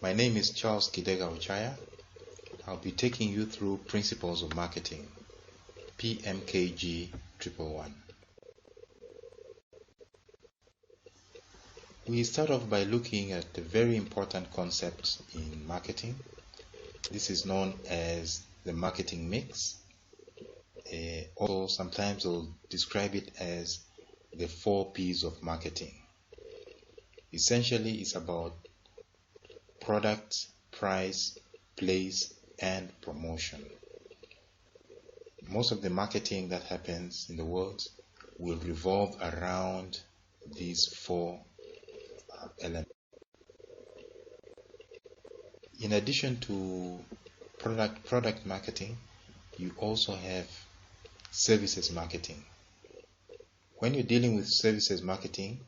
My name is Charles Kidega Ochaya. I'll be taking you through Principles of Marketing, PMKG 111. We start off by looking at a very important concept in marketing. This is known as the marketing mix. Or sometimes we'll describe it as the 4 P's of marketing. Essentially, it's about product, price, place, and promotion. Most of the marketing that happens in the world will revolve around these 4 elements. In addition to product marketing, you also have services marketing. When you're dealing with services marketing,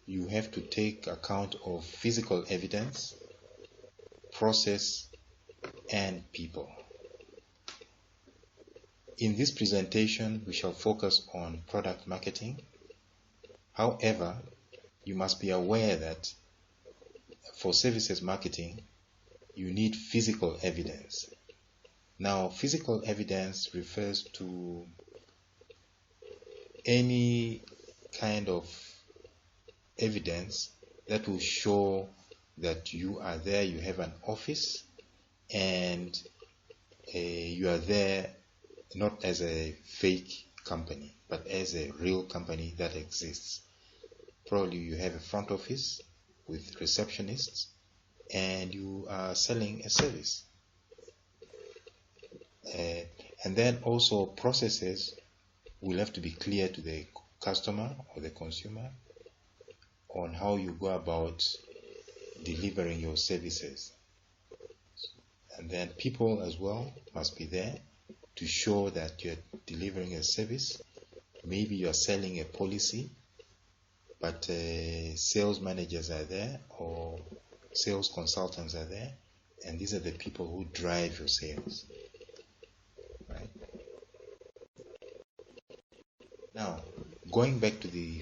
you have to take account of physical evidence, process, and people. In this presentation, we shall focus on product marketing. However, you must be aware that for services marketing, you need physical evidence. Now, physical evidence refers to any kind of evidence that will show that you are there, you have an office, and you are there not as a fake company, but as a real company that exists. Probably you have a front office with receptionists, and you are selling a service. And then also processes will have to be clear to the customer or the consumer on how you go about delivering your services. And then people as well must be there to show that you're delivering a service. Maybe you're selling a policy, but sales managers are there or sales consultants are there, and these are the people who drive your sales. Right? Now, going back to the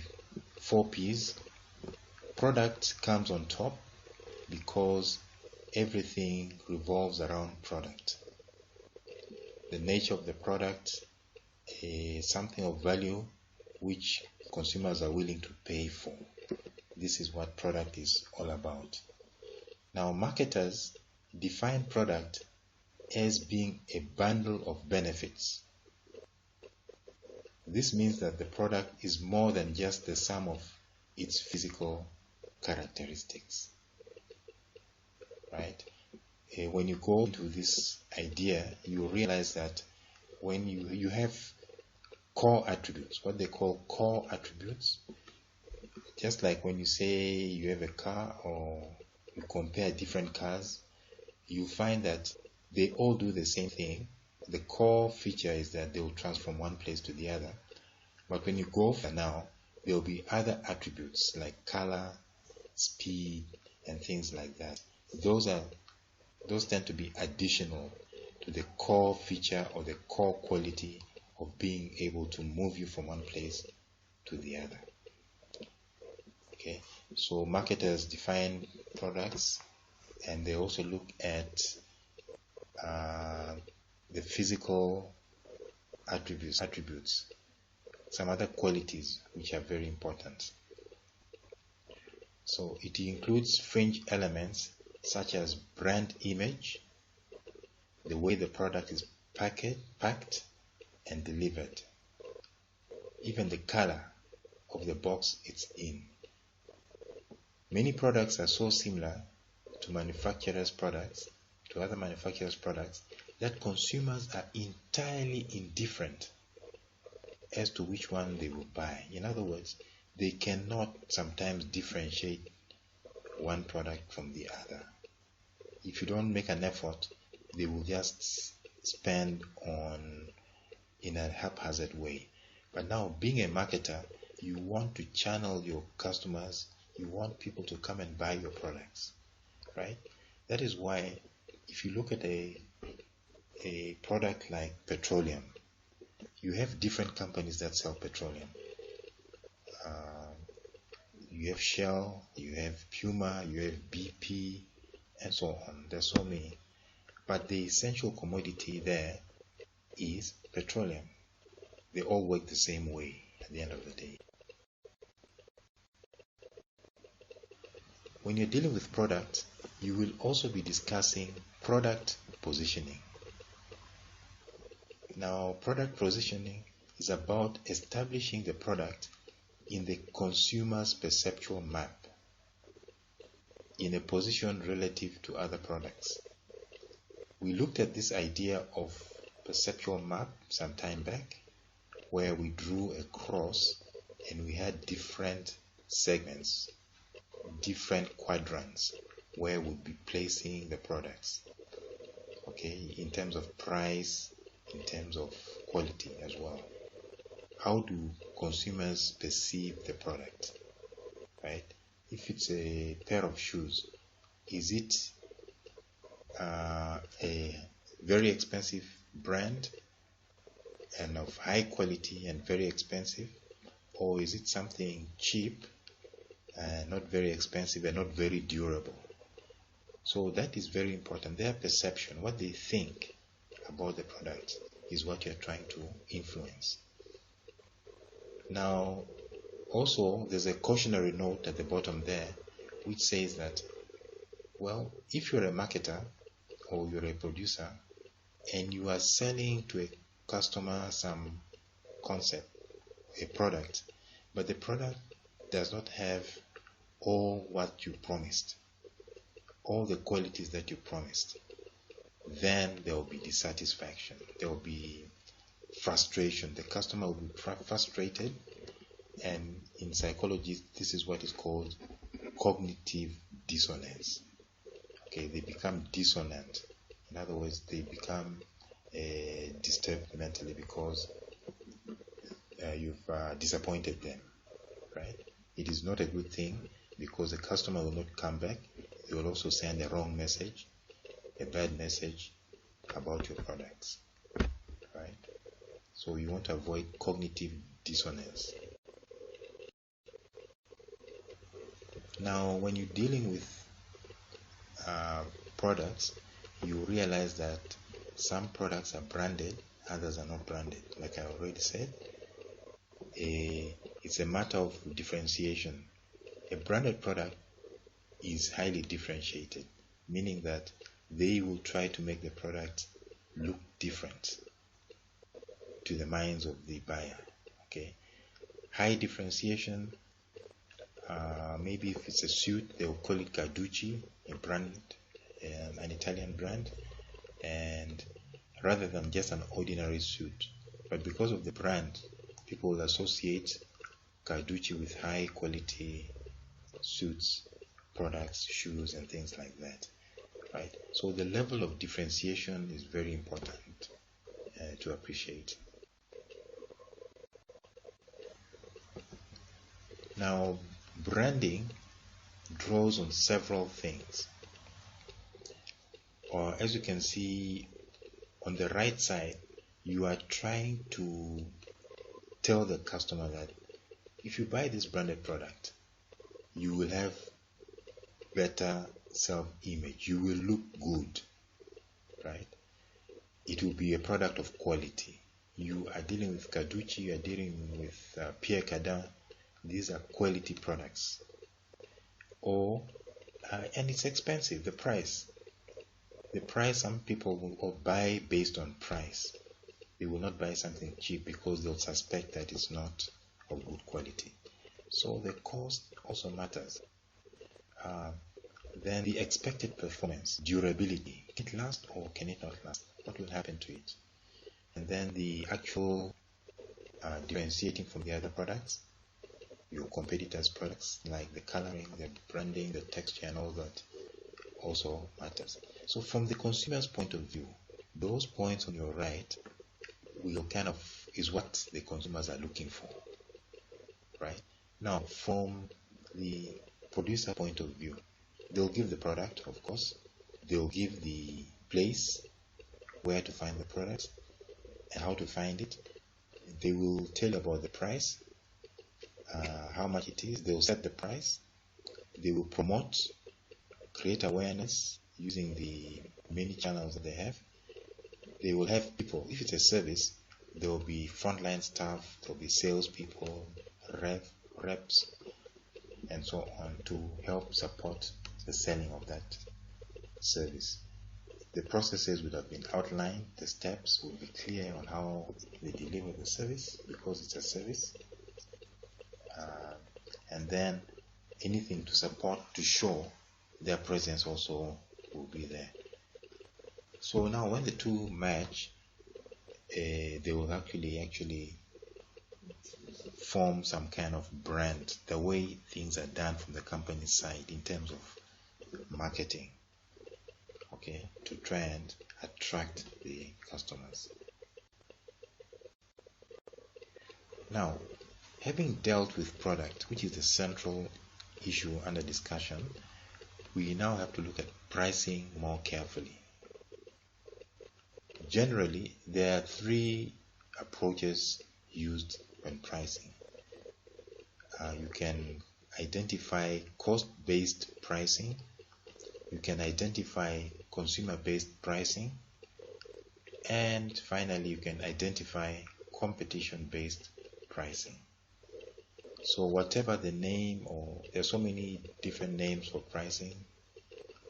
4 P's, product comes on top because everything revolves around product. The nature of the product is something of value which consumers are willing to pay for. This is what product is all about. Now, marketers define product as being a bundle of benefits. This means that the product is more than just the sum of its physical characteristics. Right? When you go into this idea, you realize that when you have core attributes, what they call core attributes, just like when you say you have a car or you compare different cars, you find that they all do the same thing. The core feature is that they will transform one place to the other. But when you go for now, there will be other attributes like color, speed, and things like that. Those tend to be additional to the core feature or the core quality of being able to move you from one place to the other. Okay, so marketers define products, and they also look at the physical attributes, some other qualities which are very important. So it includes fringe elements such as brand image, the way the product is packed and delivered, even the color of the box it's in. Many products are so similar to other manufacturers' products, that consumers are entirely indifferent as to which one they will buy. In other words, they cannot sometimes differentiate one product from the other. If you don't make an effort, they will just spend in a haphazard way. But now, being a marketer, you want to channel your customers, you want people to come and buy your products, right? That is why if you look at a product like petroleum, you have different companies that sell petroleum. You have Shell, you have Puma, you have BP, and so on. There's so many. But the essential commodity there is petroleum. They all work the same way at the end of the day. When you're dealing with product, you will also be discussing product positioning. Now, product positioning is about establishing the product in the consumer's perceptual map, in a position relative to other products. We looked at this idea of perceptual map some time back, where we drew a cross and we had different segments, different quadrants where we'd be placing the products, okay, in terms of price, in terms of quality as well. How do consumers perceive the product, right? If it's a pair of shoes, is it a very expensive brand and of high quality and very expensive, or is it something cheap and not very expensive and not very durable? So that is very important. Their perception, what they think about the product, is what you're trying to influence. Now, also, there's a cautionary note at the bottom there, which says that, well, if you're a marketer or you're a producer and you are selling to a customer some concept, a product, but the product does not have all what you promised, all the qualities that you promised, then there will be dissatisfaction, there will be frustration. The customer will be frustrated, and in psychology this is what is called cognitive dissonance. Okay, they become dissonant. In other words, they become disturbed mentally because you've disappointed them, right? It is not a good thing because the customer will not come back. They will also send a wrong message, a bad message about your products, right? So you want to avoid cognitive dissonance. Now, when you're dealing with products, you realize that some products are branded, others are not branded. Like I already said, it's a matter of differentiation. A branded product is highly differentiated, meaning that they will try to make the product look different to the minds of the buyer. Okay, high differentiation. Maybe if it's a suit, they will call it Carducci, a brand, an Italian brand, and rather than just an ordinary suit. But because of the brand, people will associate Carducci with high quality suits, products, shoes, and things like that, right? So the level of differentiation is very important to appreciate. Now, branding draws on several things. Or as you can see on the right side, you are trying to tell the customer that if you buy this branded product, you will have better self-image. You will look good, right? It will be a product of quality. You are dealing with Carducci, you are dealing with Pierre Cardin. These are quality products. Or and it's expensive. The price, some people will buy based on price. They will not buy something cheap because they'll suspect that it's not of good quality. So the cost also matters. Then the expected performance, durability. Can it last or can it not last? What will happen to it? And then the actual differentiating from the other products, your competitors' products, like the coloring, the branding, the texture, and all that also matters. So from the consumer's point of view, those points on your right will is what the consumers are looking for, right? Now, from the producer point of view, they'll give the product, of course. They'll give the place where to find the product and how to find it. They will tell you about the price, how much it is. They will set the price. They will promote, create awareness using the many channels that they have. They will have people. If it's a service, there will be frontline staff, there will be salespeople, reps, and so on to help support the selling of that service. The processes would have been outlined, the steps will be clear on how they deliver the service because it's a service, and then anything to support to show their presence also will be there. So now when the two match, they will actually form some kind of brand, the way things are done from the company side in terms of marketing, okay, to try and attract the customers. Now, having dealt with product, which is the central issue under discussion, we now have to look at pricing more carefully. Generally, there are three approaches used when pricing. You can identify cost-based pricing, you can identify consumer-based pricing, and finally you can identify competition-based pricing. So whatever the name, or there are so many different names for pricing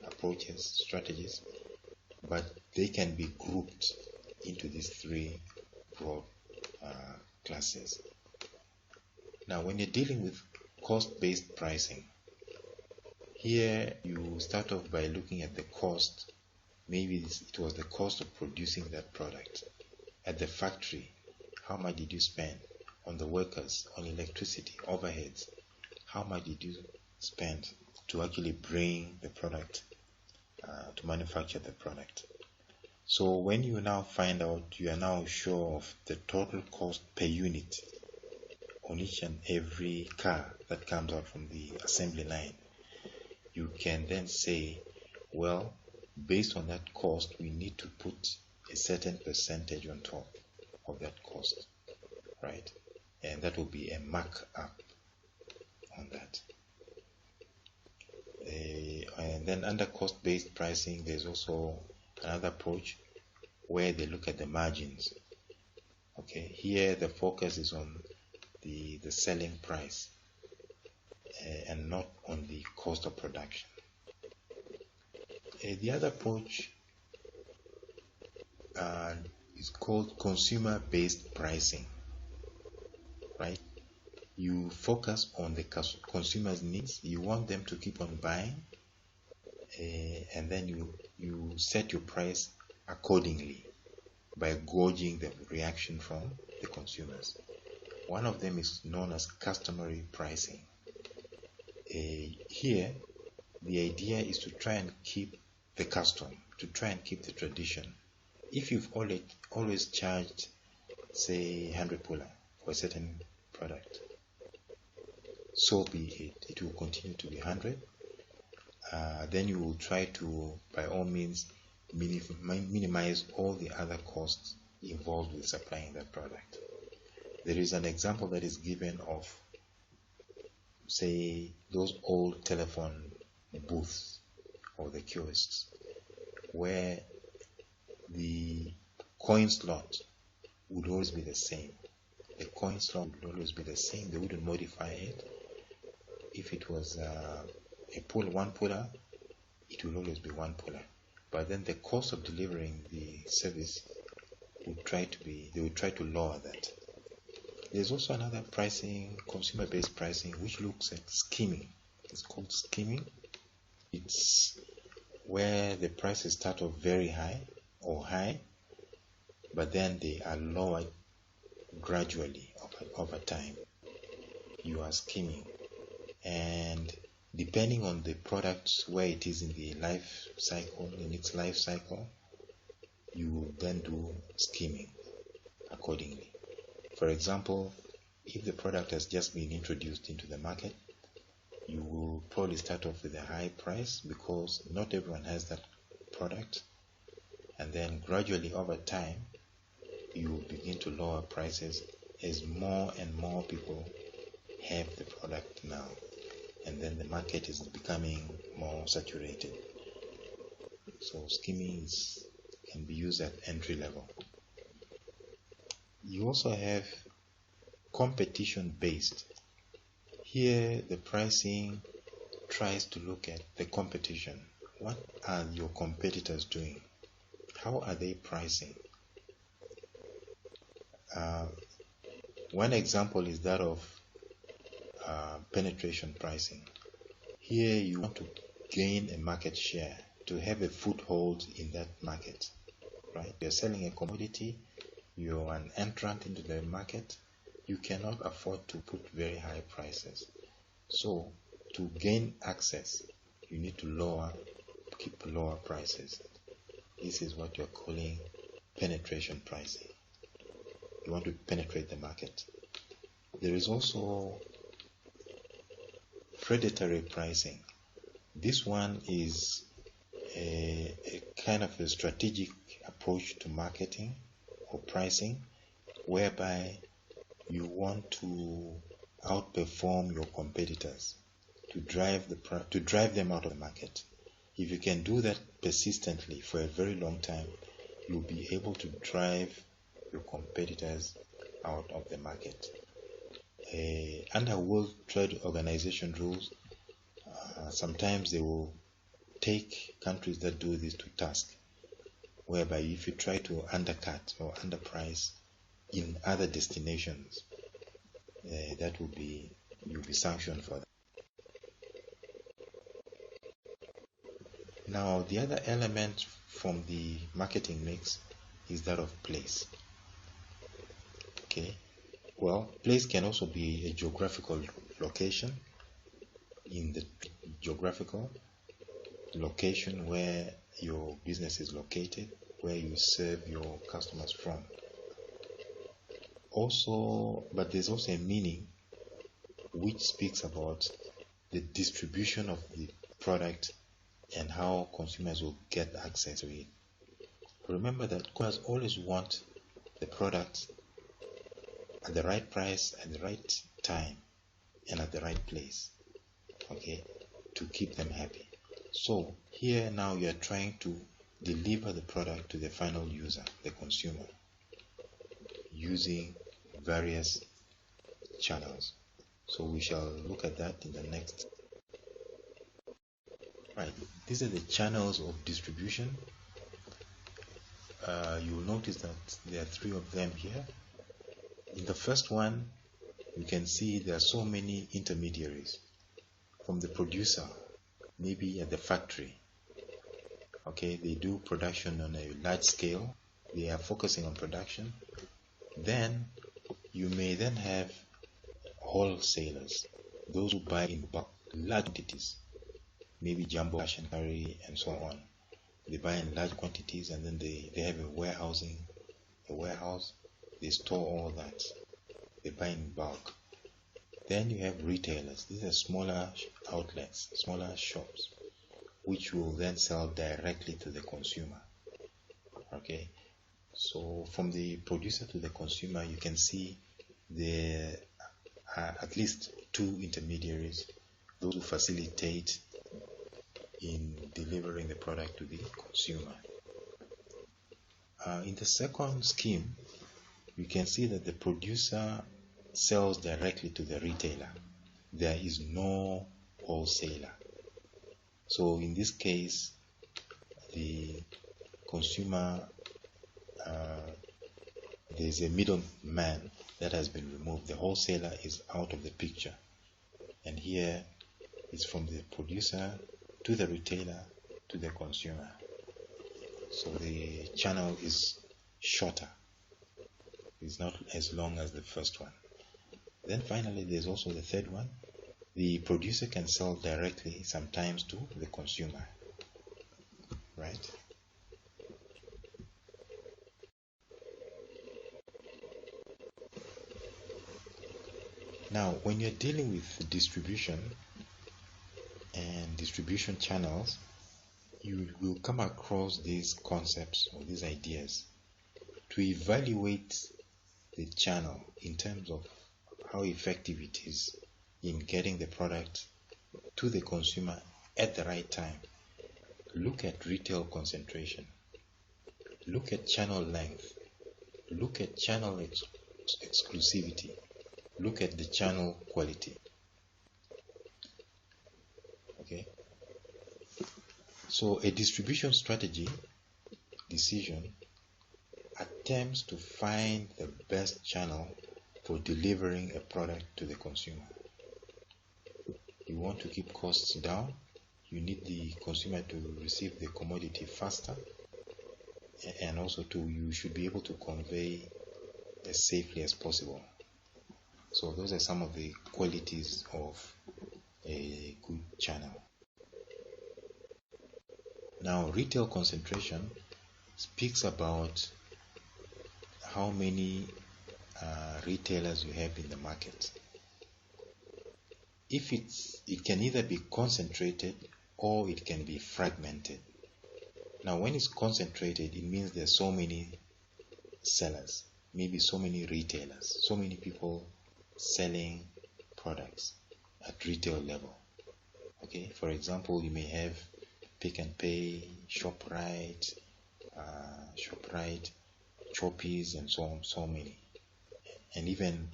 approaches, strategies, but they can be grouped into these three broad classes. Now, when you're dealing with cost-based pricing, here you start off by looking at the cost. Maybe it was the cost of producing that product at the factory. How much did you spend on the workers, on electricity, overheads? How much did you spend to actually bring the product, to manufacture the product? So when you now find out, you are now sure of the total cost per unit on each and every car that comes out from the assembly line. You can then say, well, based on that cost, we need to put a certain percentage on top of that cost, right? And that will be a markup on that. And then under cost-based pricing, there's also another approach where they look at the margins. Okay, here the focus is on the selling price and not on the cost of production. The other approach is called consumer-based pricing, right? You focus on the consumer's needs. You want them to keep on buying, and then you set your price accordingly by gauging the reaction from the consumers. One of them is known as customary pricing. Here, the idea is to try and keep the custom, to try and keep the tradition. If you've always charged, say, 100 pula for a certain product, so be it. It will continue to be 100. Then you will try to, by all means, minimize all the other costs involved with supplying that product. There is an example that is given of, say, those old telephone booths or the kiosks where the coin slot would always be the same. The coin slot would always be the same. They wouldn't modify it. If it was one puller, it will always be one puller. But then the cost of delivering the service they would try to lower that. There's also another pricing, consumer-based pricing, which looks at skimming. It's called skimming. It's where the prices start off very high, but then they are lowered gradually over time. You are skimming, and depending on the product, where it is in the life cycle, you will then do skimming accordingly. For example, if the product has just been introduced into the market, you will probably start off with a high price because not everyone has that product, and then gradually over time you will begin to lower prices as more and more people have the product now, and then the market is becoming more saturated. So skimming can be used at entry level. You also have competition based. Here the pricing tries to look at the competition. What are your competitors doing? How are they pricing? One example is that of penetration pricing. Here you want to gain a market share, to have a foothold in that market, right? You're selling a commodity, you're an entrant into the market, you cannot afford to put very high prices. So to gain access, you need to keep lower prices. This is what you're calling penetration pricing. You want to penetrate the market. There is also predatory pricing. This one is a kind of a strategic approach to marketing or pricing, whereby you want to outperform your competitors to drive them out of the market. If you can do that persistently for a very long time, you'll be able to drive your competitors out of the market. Under World Trade Organization rules, sometimes they will take countries that do this to task, whereby if you try to undercut or underprice in other destinations, you'll be sanctioned for that. Now, the other element from the marketing mix is that of place. Okay, well, place can also be a geographical location. In the geographical location where your business is located, where you serve your customers from. Also, but there's also a meaning which speaks about the distribution of the product and how consumers will get access to it. Remember that consumers always want the product at the right price, at the right time, and at the right place, okay, to keep them happy. So here now you are trying to deliver the product to the final user, the consumer, using various channels. So we shall look at that in the next. Right, these are the channels of distribution. You will notice that there are 3 of them here. In the first one, you can see there are so many intermediaries, from the producer, maybe at the factory. Okay, they do production on a large scale. They are focusing on production. Then you may then have wholesalers, those who buy in bulk, large quantities, maybe jumbo cash and carry and so on. They buy in large quantities and then they have a warehouse, they store all that. They buy in bulk. Then you have retailers. These are smaller outlets, smaller shops, which will then sell directly to the consumer. Okay, so from the producer to the consumer, you can see there are at least 2 intermediaries, those who facilitate in delivering the product to the consumer. In the second scheme, you can see that the producer sells directly to the retailer. There is no wholesaler. So in this case, the consumer, there's a middleman that has been removed. The wholesaler is out of the picture. And here it's from the producer to the retailer to the consumer. So the channel is shorter. It's not as long as the first one. Then finally, there's also the third one. The producer can sell directly sometimes to the consumer, right? Now, when you're dealing with distribution and distribution channels, you will come across these concepts or these ideas to evaluate the channel in terms of how effective it is in getting the product to the consumer at the right time. Look at retail concentration. Look at channel length. Look at channel exclusivity. Look at the channel quality. Okay. So a distribution strategy decision attempts to find the best channel for delivering a product to the consumer. You want to keep costs down. You need the consumer to receive the commodity faster, and also you should be able to convey as safely as possible. So those are some of the qualities of a good channel. Now, retail concentration speaks about how many retailers you have in the market. If it can either be concentrated or it can be fragmented. Now, when it's concentrated, it means there's so many sellers, maybe so many retailers, so many people selling products at retail level. Okay, for example, you may have Pick and Pay, ShopRite, Choppies, and so many, and even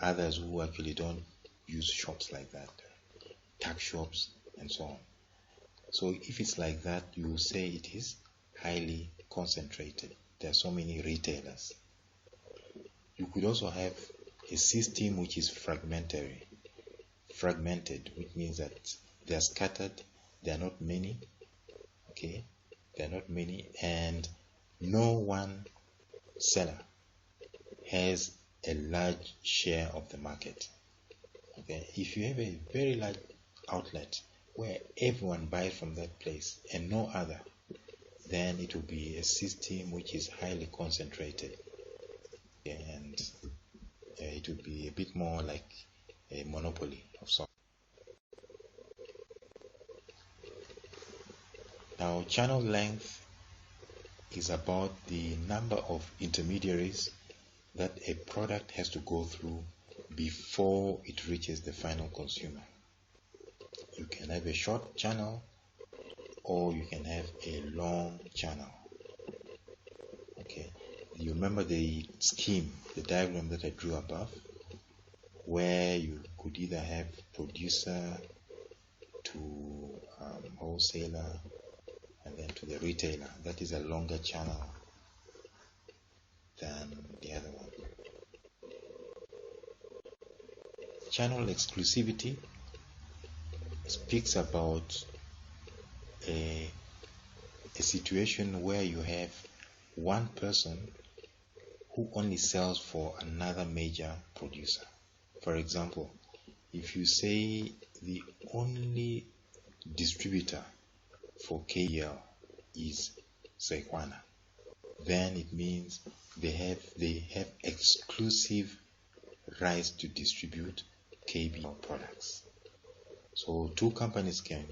others who actually don't use shops like that, tuck shops and so on. So if it's like that, you will say it is highly concentrated. There are so many retailers. You could also have a system which is fragmented, which means that they are scattered, there are not many. Okay, there are not many, and no one seller has a large share of the market. Okay, if you have a very large outlet where everyone buys from that place and no other, then it will be a system which is highly concentrated, and it will be a bit more like a monopoly of sorts. Now, channel length is about the number of intermediaries that a product has to go through before it reaches the final consumer. You can have a short channel or you can have a long channel. Okay, you remember the scheme, the diagram that I drew above, where you could either have producer to wholesaler and then to the retailer. That is a longer channel than the other one. Channel exclusivity speaks about a situation where you have one person who only sells for another major producer. For example, if you say the only distributor for KL is Sekwana, then it means they have exclusive rights to distribute KBL products. So two companies can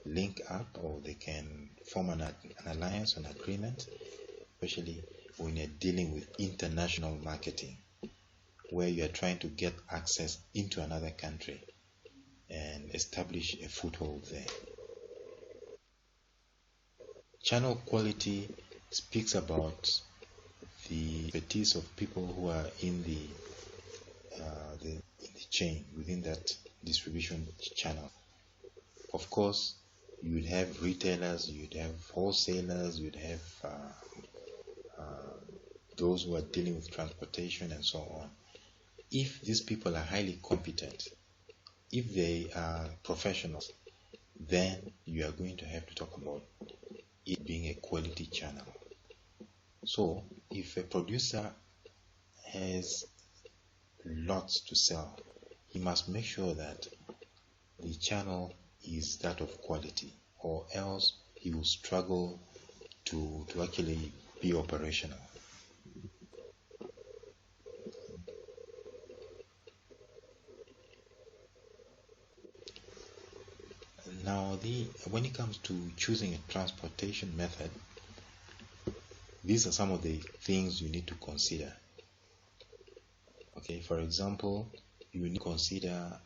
link up, or they can form an alliance, an agreement, especially when you're dealing with international marketing, where you are trying to get access into another country and establish a foothold there. Channel quality speaks about the expertise of people who are in the chain, within that distribution channel. Of course, you would have retailers, you would have wholesalers, you would have those who are dealing with transportation and so on. If these people are highly competent, if they are professionals, then you are going to have to talk about it being a quality channel. So if a producer has lots to sell, he must make sure that the channel is that of quality, or else he will struggle to actually be operational. Now, when it comes to choosing a transportation method, these are some of the things you need to consider. Okay, for example, you need to consider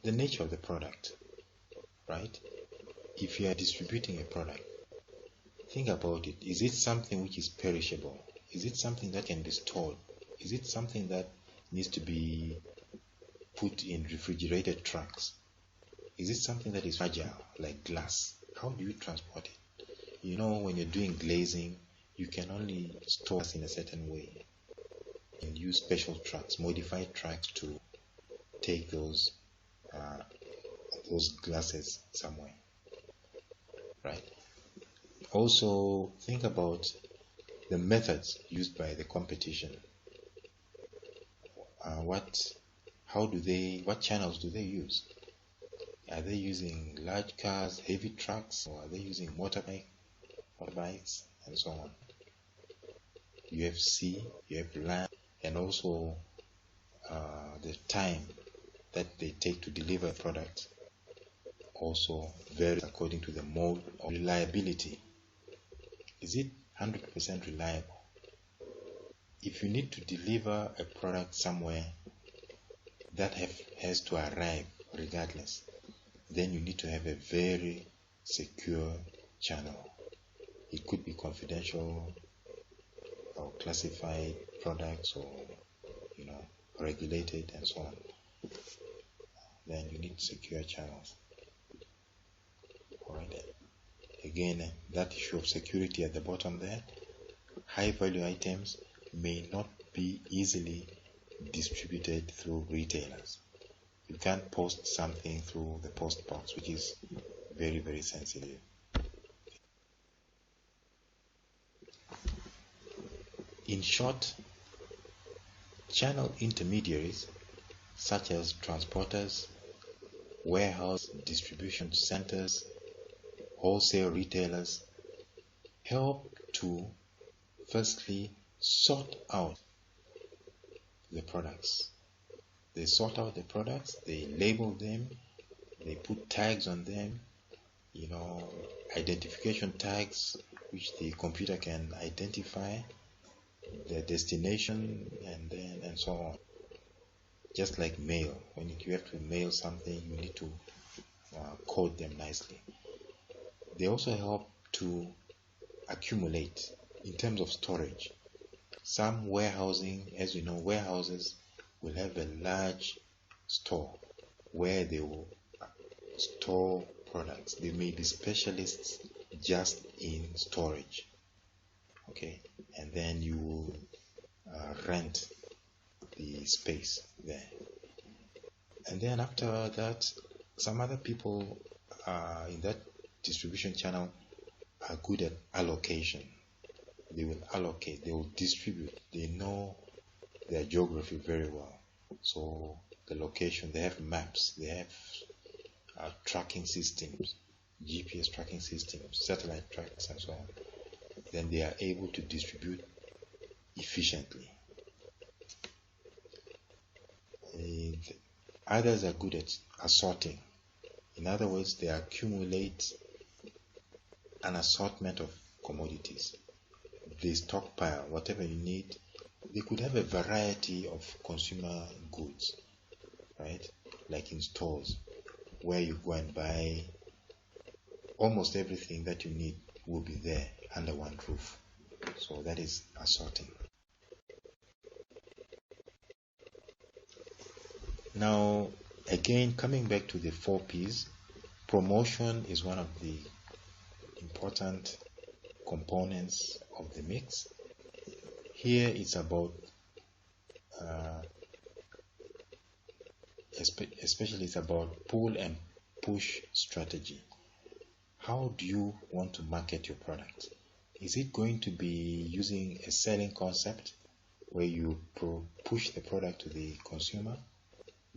the nature of the product, right? if you are distributing a product, think about it. Is it something which is perishable? Is it something that can be stored? Is it something that needs to be put in refrigerated trucks? Is it something that is fragile, like glass? How do you transport it? You know, when you're doing glazing, you can only store it in a certain way and use special trucks, modified trucks to take those glasses somewhere, right? Also, think about the methods used by the competition. What channels do they use? Are they using large cars, heavy trucks, or are they using motorbikes, and so on? You have sea, you have land, and also the time that they take to deliver a product also varies according to the mode of reliability. Is it 100% reliable? If you need to deliver a product somewhere that has to arrive regardless, then you need to have a very secure channel. It could be confidential or classified products, or regulated and so on. Then you need secure channels. Alright. Again, that issue of security at the bottom there. High value items may not be easily distributed through retailers. You can't post something through the post box, which is very, very sensitive. In short, channel intermediaries such as transporters, warehouse distribution centers, wholesale retailers help to firstly sort out the products. They sort out the products, they label them, they put tags on them, identification tags which the computer can identify the destination and so on. Just like mail, when you have to mail something, you need to code them nicely. They also help to accumulate in terms of storage. Some warehousing, as you know, warehouses will have a large store where they will store products. They may be specialists just in storage. Okay, and then you will rent the space there. And then after that, some other people in that distribution channel are good at allocation. They will allocate, they will distribute, they know their geography very well. So the location, they have maps, they have tracking systems, GPS tracking systems, satellite tracks, and so on. Then they are able to distribute efficiently. Others are good at assorting. In other words, they accumulate an assortment of commodities. They stockpile whatever you need. They could have a variety of consumer goods, right? Like in stores, where you go and buy almost everything that you need will be there under one roof. So that is assorting. Now, again, coming back to the 4 P's, promotion is one of the important components of the mix. Here it's about, especially it's about pull and push strategy. How do you want to market your product? Is it going to be using a selling concept where you push the product to the consumer,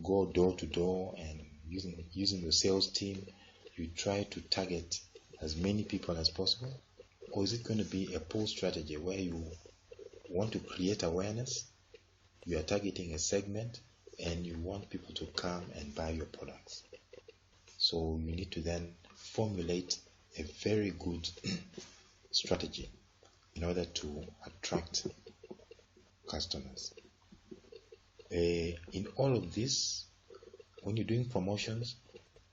go door to door, and using the sales team, you try to target as many people as possible? Or is it going to be a pull strategy where you want to create awareness, you are targeting a segment, and you want people to come and buy your products? So you need to then formulate a very good strategy in order to attract customers. In all of this, when you're doing promotions,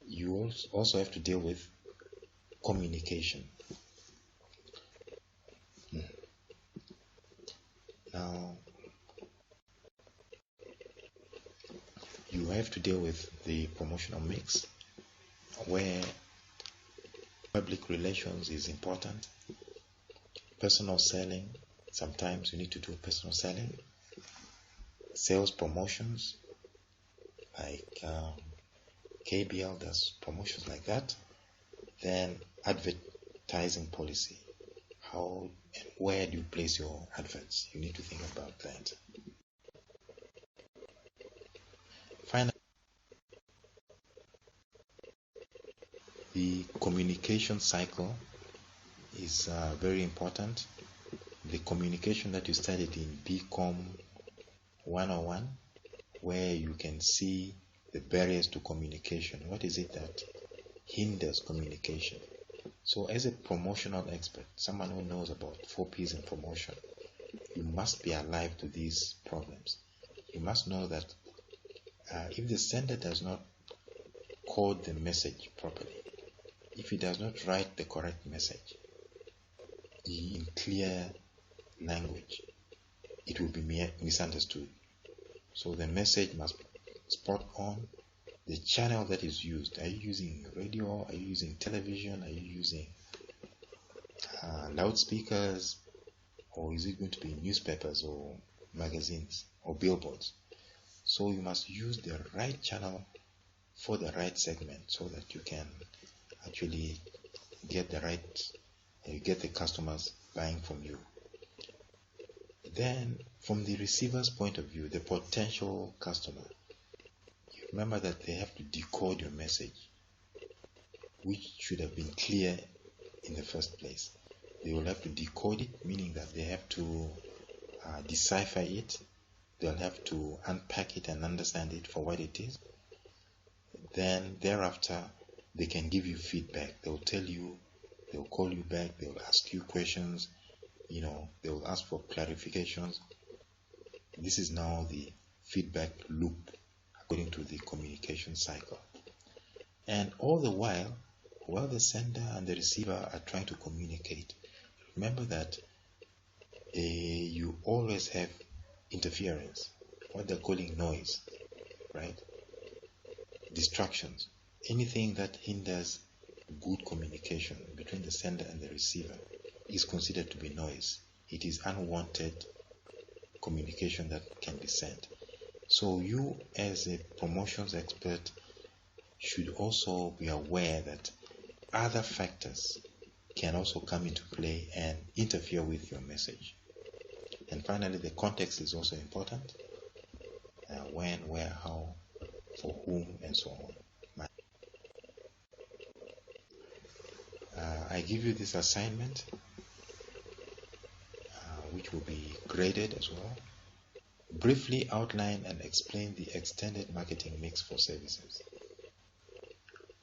you also have to deal with communication. Now, you have to deal with the promotional mix, where public relations is important. Personal selling, sometimes you need to do personal selling. Sales promotions, like KBL does promotions like that. Then advertising policy. How and where do you place your adverts? You need to think about that. Finally, the communication cycle is very important. The communication that you studied in BCom 101, where you can see the barriers to communication. What is it that hinders communication? So as a promotional expert, someone who knows about 4Ps in promotion, you must be alive to these problems. You must know that if the sender does not code the message properly, if he does not write the correct message in clear language, it will be misunderstood. So the message must be spot on. The channel that is used, are you using radio, are you using television, are you using loudspeakers, or is it going to be newspapers or magazines or billboards? So you must use the right channel for the right segment, so that you can actually get the customers buying from you. Then from the receiver's point of view, the potential customer, you remember that they have to decode your message, which should have been clear in the first place. They will have to decode it, meaning that they have to decipher it. They'll have to unpack it and understand it for what it is. Then thereafter, they can give you feedback. They'll tell you, they'll call you back, they'll ask you questions, they will ask for clarifications. This is now the feedback loop according to the communication cycle. And all the while the sender and the receiver are trying to communicate, remember that you always have interference, what they're calling noise, right? Distractions. Anything that hinders good communication between the sender and the receiver is considered to be noise. It is unwanted communication that can be sent. So you, as a promotions expert, should also be aware that other factors can also come into play and interfere with your message. And finally, the context is also important. When, where, how, for whom, and so on. I give you this assignment, which will be graded as well. Briefly outline and explain the extended marketing mix for services.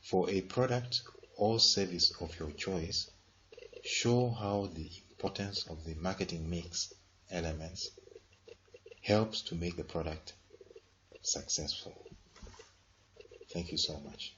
For a product or service of your choice, show how the importance of the marketing mix elements helps to make the product successful. Thank you so much.